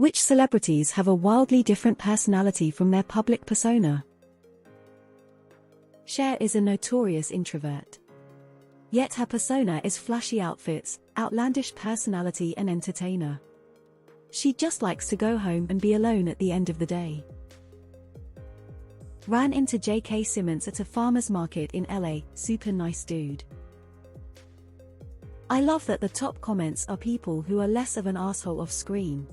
Which celebrities have a wildly different personality from their public persona? Cher is a notorious introvert. Yet her persona is flashy outfits, outlandish personality and entertainer. She just likes to go home and be alone at the end of the day. Ran into J.K. Simmons at a farmer's market in LA, super nice dude. I love that the top comments are people who are less of an asshole off screen.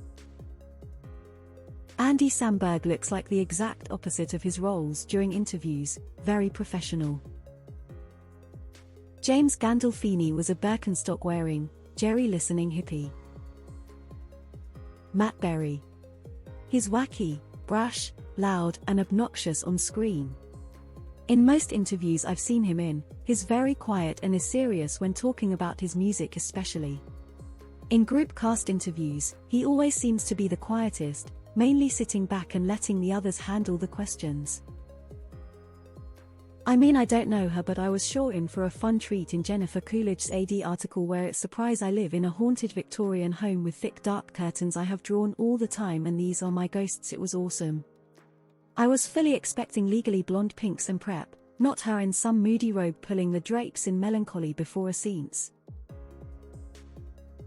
Andy Samberg looks like the exact opposite of his roles during interviews, very professional. James Gandolfini was a Birkenstock-wearing, Jerry-listening hippie. Matt Berry. He's wacky, brash, loud and obnoxious on screen. In most interviews I've seen him in, he's very quiet and is serious when talking about his music especially. In group cast interviews, he always seems to be the quietest, mainly sitting back and letting the others handle the questions. I mean, I don't know her, but I was sure in for a fun treat in Jennifer Coolidge's AD article where it's surprise I live in a haunted Victorian home with thick dark curtains I have drawn all the time and these are my ghosts. It was awesome. I was fully expecting legally blonde pinks and prep, not her in some moody robe pulling the drapes in melancholy before a scenes.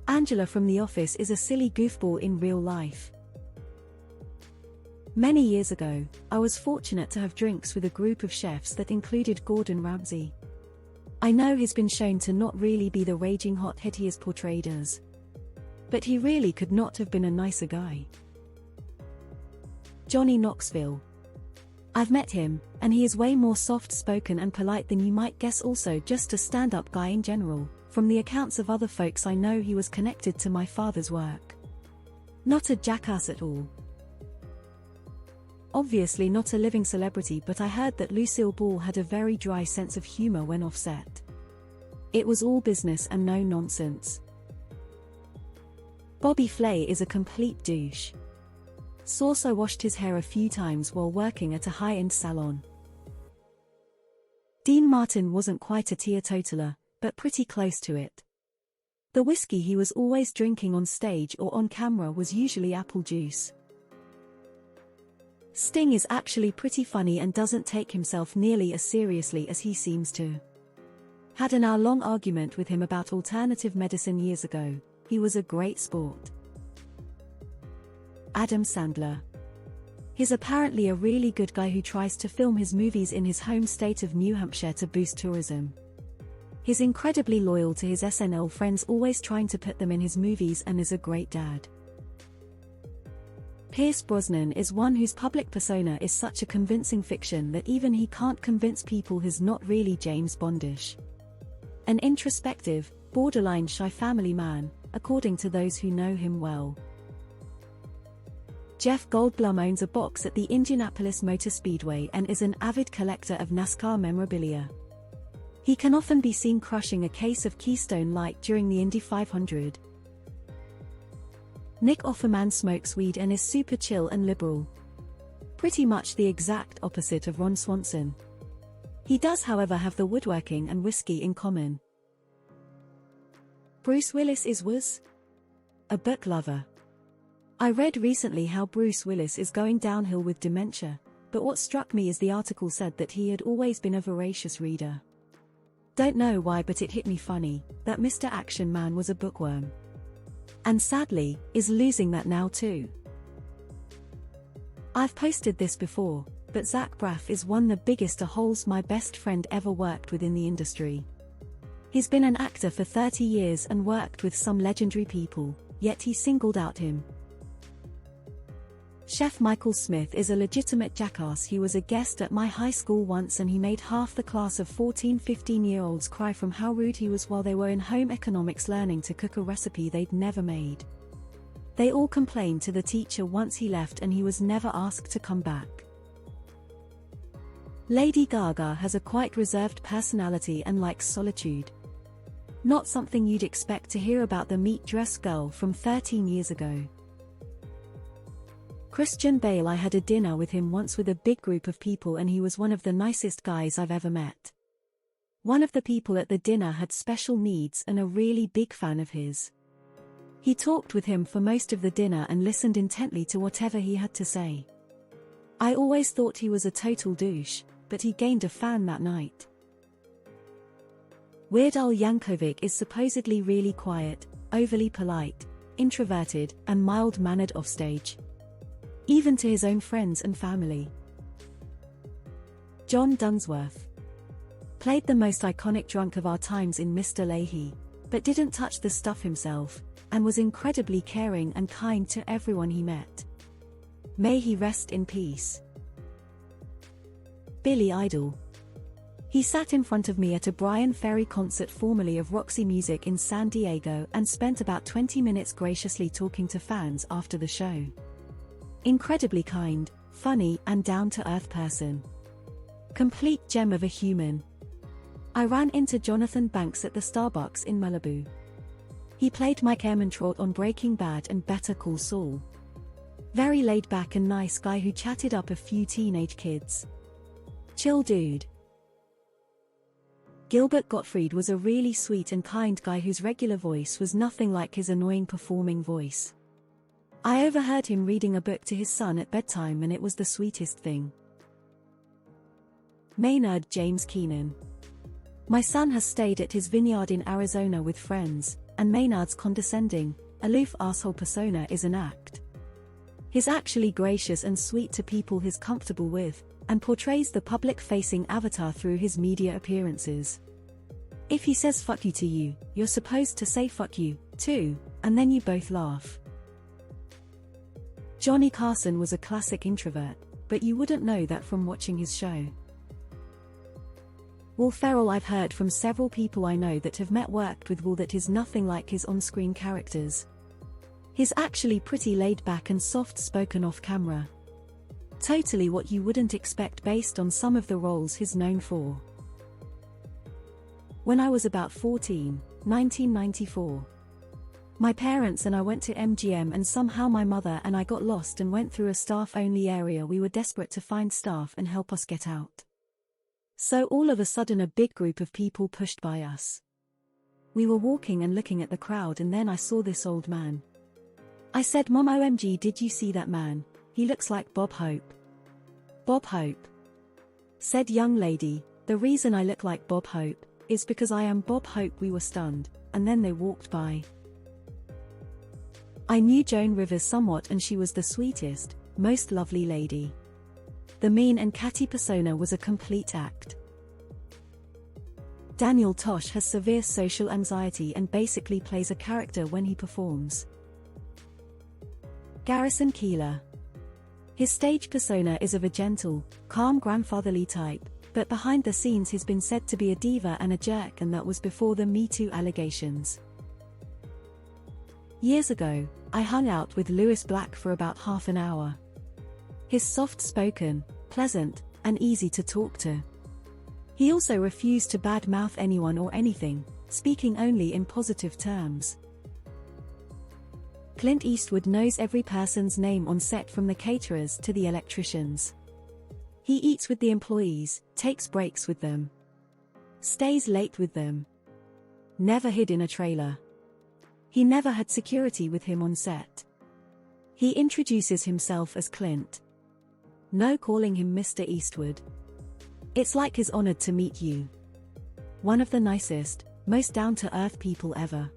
Angela from The Office is a silly goofball in real life. Many years ago, I was fortunate to have drinks with a group of chefs that included Gordon Ramsay. I know he's been shown to not really be the raging hothead he is portrayed as. But he really could not have been a nicer guy. Johnny Knoxville. I've met him, and he is way more soft-spoken and polite than you might guess, also just a stand-up guy in general. From the accounts of other folks I know, he was connected to my father's work. Not a jackass at all. Obviously not a living celebrity, but I heard that Lucille Ball had a very dry sense of humor when off set. It was all business and no nonsense. Bobby Flay is a complete douche. Saucer washed his hair a few times while working at a high-end salon. Dean Martin wasn't quite a teetotaler, but pretty close to it. The whiskey he was always drinking on stage or on camera was usually apple juice. Sting is actually pretty funny and doesn't take himself nearly as seriously as he seems to. Had an hour-long argument with him about alternative medicine years ago. He was a great sport. Adam Sandler. He's apparently a really good guy who tries to film his movies in his home state of New Hampshire to boost tourism. He's incredibly loyal to his SNL friends, always trying to put them in his movies, and is a great dad. Pierce Brosnan is one whose public persona is such a convincing fiction that even he can't convince people he's not really James Bondish. An introspective, borderline shy family man, according to those who know him well. Jeff Goldblum owns a box at the Indianapolis Motor Speedway and is an avid collector of NASCAR memorabilia. He can often be seen crushing a case of Keystone Light during the Indy 500. Nick Offerman smokes weed and is super chill and liberal. Pretty much the exact opposite of Ron Swanson. He does, however, have the woodworking and whiskey in common. Bruce Willis was a book lover. I read recently how Bruce Willis is going downhill with dementia, but what struck me is the article said that he had always been a voracious reader. Don't know why, but it hit me funny that Mr. Action Man was a bookworm. And sadly, is losing that now too. I've posted this before, but Zach Braff is one of the biggest a-holes my best friend ever worked with in the industry. He's been an actor for 30 years and worked with some legendary people, yet he singled out him. Chef Michael Smith is a legitimate jackass. He was a guest at my high school once and he made half the class of 14-15-year-olds cry from how rude he was while they were in home economics learning to cook a recipe they'd never made. They all complained to the teacher once he left and he was never asked to come back. Lady Gaga has a quite reserved personality and likes solitude. Not something you'd expect to hear about the meat dress girl from 13 years ago. Christian Bale. I had a dinner with him once with a big group of people and he was one of the nicest guys I've ever met. One of the people at the dinner had special needs and a really big fan of his. He talked with him for most of the dinner and listened intently to whatever he had to say. I always thought he was a total douche, but he gained a fan that night. Weird Al Yankovic is supposedly really quiet, overly polite, introverted, and mild-mannered offstage. Even to his own friends and family. John Dunsworth played the most iconic drunk of our times in Mr. Leahy, but didn't touch the stuff himself, and was incredibly caring and kind to everyone he met. May he rest in peace. Billy Idol. He sat in front of me at a Brian Ferry concert formerly of Roxy Music in San Diego and spent about 20 minutes graciously talking to fans after the show. Incredibly kind, funny, and down-to-earth person. Complete gem of a human. I ran into Jonathan Banks at the Starbucks in Malibu. He played Mike Ehrmantraut on Breaking Bad and Better Call Saul. Very laid-back and nice guy who chatted up a few teenage kids. Chill dude. Gilbert Gottfried was a really sweet and kind guy whose regular voice was nothing like his annoying performing voice. I overheard him reading a book to his son at bedtime and it was the sweetest thing. Maynard James Keenan. My son has stayed at his vineyard in Arizona with friends, and Maynard's condescending, aloof asshole persona is an act. He's actually gracious and sweet to people he's comfortable with, and portrays the public-facing avatar through his media appearances. If he says fuck you to you, you're supposed to say fuck you, too, and then you both laugh. Johnny Carson was a classic introvert, but you wouldn't know that from watching his show. Will Ferrell. I've heard from several people I know that have worked with Will that is nothing like his on-screen characters. He's actually pretty laid-back and soft-spoken off-camera. Totally what you wouldn't expect based on some of the roles he's known for. When I was about 14, 1994. My parents and I went to MGM and somehow my mother and I got lost and went through a staff-only area. We were desperate to find staff and help us get out. So all of a sudden a big group of people pushed by us. We were walking and looking at the crowd and then I saw this old man. I said, "Mom, OMG, did you see that man? He looks like Bob Hope." "Bob Hope?" said young lady. "The reason I look like Bob Hope is because I am Bob Hope." We were stunned, and then they walked by. I knew Joan Rivers somewhat and she was the sweetest, most lovely lady. The mean and catty persona was a complete act. Daniel Tosh has severe social anxiety and basically plays a character when he performs. Garrison Keillor. His stage persona is of a gentle, calm grandfatherly type, but behind the scenes he's been said to be a diva and a jerk, and that was before the Me Too allegations. Years ago, I hung out with Lewis Black for about half an hour. He's soft-spoken, pleasant, and easy to talk to. He also refused to badmouth anyone or anything, speaking only in positive terms. Clint Eastwood knows every person's name on set from the caterers to the electricians. He eats with the employees, takes breaks with them, stays late with them. Never hid in a trailer. He never had security with him on set. He introduces himself as Clint. No calling him Mr. Eastwood. It's like he's honored to meet you. One of the nicest, most down-to-earth people ever.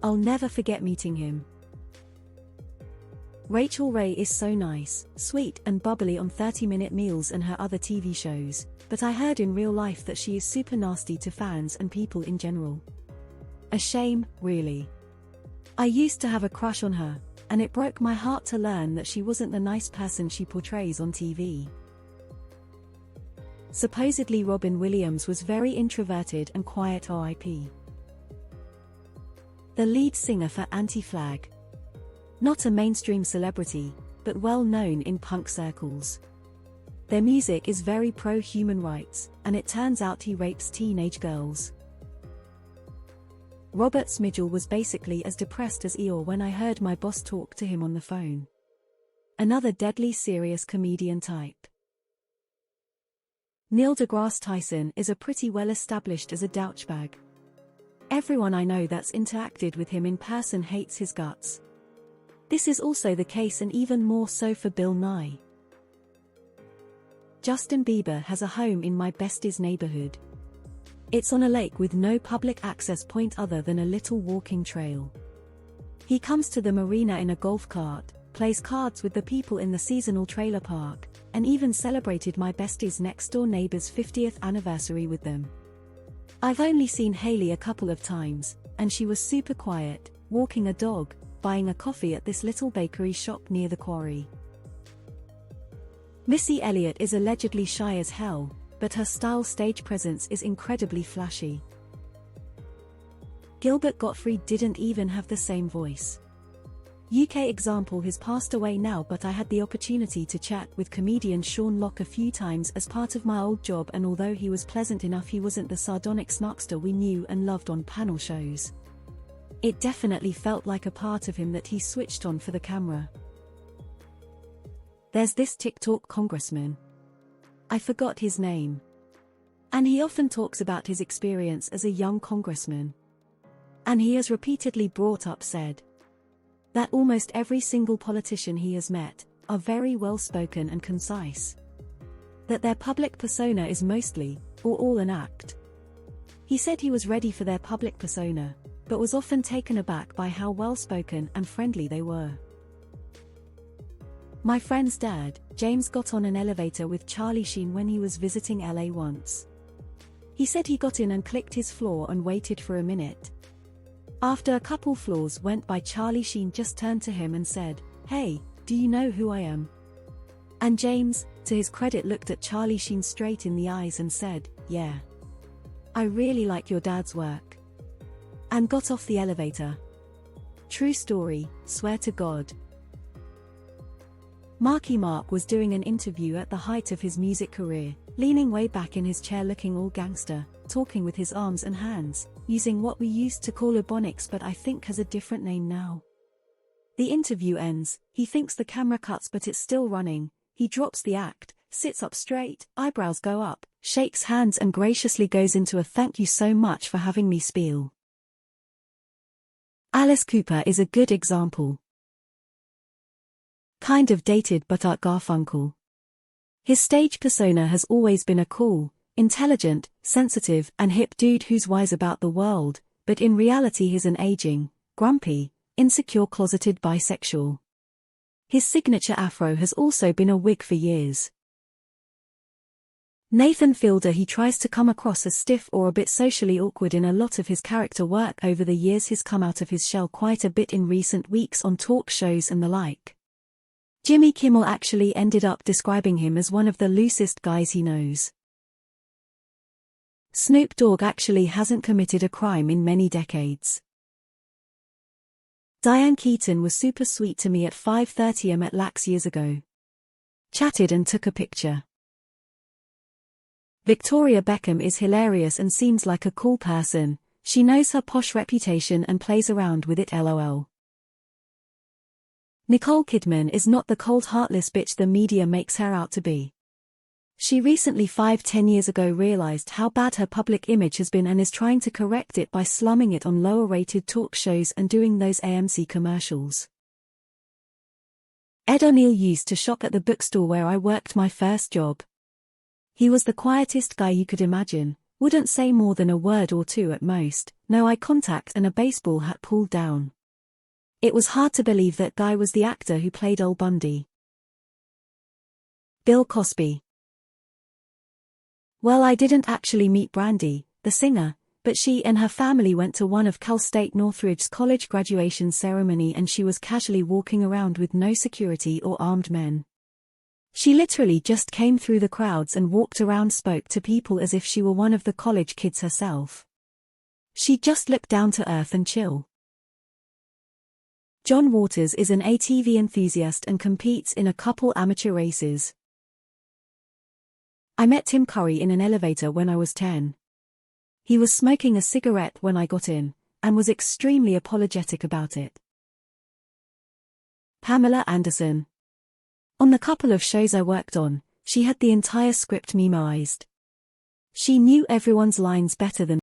I'll never forget meeting him. Rachel Ray is so nice, sweet and bubbly on 30-Minute Meals and her other TV shows, but I heard in real life that she is super nasty to fans and people in general. A shame, really. I used to have a crush on her, and it broke my heart to learn that she wasn't the nice person she portrays on TV. Supposedly Robin Williams was very introverted and quiet. RIP. The lead singer for Anti-Flag. Not a mainstream celebrity, but well known in punk circles. Their music is very pro-human rights, and it turns out he rapes teenage girls. Robert Smigel was basically as depressed as Eeyore when I heard my boss talk to him on the phone. Another deadly serious comedian type. Neil deGrasse Tyson is a pretty well established as a douchebag. Everyone I know that's interacted with him in person hates his guts. This is also the case and even more so for Bill Nye. Justin Bieber has a home in my bestie's neighborhood. It's on a lake with no public access point other than a little walking trail. He comes to the marina in a golf cart, plays cards with the people in the seasonal trailer park, and even celebrated my bestie's next-door neighbor's 50th anniversary with them. I've only seen Hailey a couple of times, and she was super quiet, walking a dog, buying a coffee at this little bakery shop near the quarry. Missy Elliott is allegedly shy as hell, but her style stage presence is incredibly flashy. Gilbert Gottfried didn't even have the same voice. UK example has passed away now, but I had the opportunity to chat with comedian Sean Locke a few times as part of my old job, and although he was pleasant enough, he wasn't the sardonic snarkster we knew and loved on panel shows. It definitely felt like a part of him that he switched on for the camera. There's this TikTok congressman. I forgot his name. And he often talks about his experience as a young congressman. And he has repeatedly said that almost every single politician he has met are very well-spoken and concise. That their public persona is mostly, or all, an act. He said he was ready for their public persona, but was often taken aback by how well-spoken and friendly they were. My friend's dad, James, got on an elevator with Charlie Sheen when he was visiting LA once. He said he got in and clicked his floor and waited for a minute. After a couple floors went by, Charlie Sheen just turned to him and said, "Hey, do you know who I am?" And James, to his credit, looked at Charlie Sheen straight in the eyes and said, "Yeah. I really like your dad's work." And got off the elevator. True story, swear to God. Marky Mark was doing an interview at the height of his music career, leaning way back in his chair looking all gangster, talking with his arms and hands, using what we used to call ebonics but I think has a different name now. The interview ends, he thinks the camera cuts but it's still running, he drops the act, sits up straight, eyebrows go up, shakes hands and graciously goes into a "thank you so much for having me" spiel. Alice Cooper is a good example. Kind of dated but Art Garfunkel. His stage persona has always been a cool, intelligent, sensitive, and hip dude who's wise about the world, but in reality he's an aging, grumpy, insecure closeted bisexual. His signature afro has also been a wig for years. Nathan Fielder, he tries to come across as stiff or a bit socially awkward in a lot of his character work. Over the years he's come out of his shell quite a bit in recent weeks on talk shows and the like. Jimmy Kimmel actually ended up describing him as one of the loosest guys he knows. Snoop Dogg actually hasn't committed a crime in many decades. Diane Keaton was super sweet to me at 5:30 am at Lax years ago. Chatted and took a picture. Victoria Beckham is hilarious and seems like a cool person. She knows her posh reputation and plays around with it, lol. Nicole Kidman is not the cold heartless bitch the media makes her out to be. She recently 5-10 years ago realized how bad her public image has been and is trying to correct it by slumming it on lower-rated talk shows and doing those AMC commercials. Ed O'Neill used to shop at the bookstore where I worked my first job. He was the quietest guy you could imagine, wouldn't say more than a word or two at most, no eye contact and a baseball hat pulled down. It was hard to believe that guy was the actor who played Al Bundy. Bill Cosby. Well, I didn't actually meet Brandy, the singer, but she and her family went to one of Cal State Northridge's college graduation ceremony and she was casually walking around with no security or armed men. She literally just came through the crowds and walked around, spoke to people as if she were one of the college kids herself. She just looked down to earth and chill. John Waters is an ATV enthusiast and competes in a couple amateur races. I met Tim Curry in an elevator when I was 10. He was smoking a cigarette when I got in, and was extremely apologetic about it. Pamela Anderson. On the couple of shows I worked on, she had the entire script memorized. She knew everyone's lines better than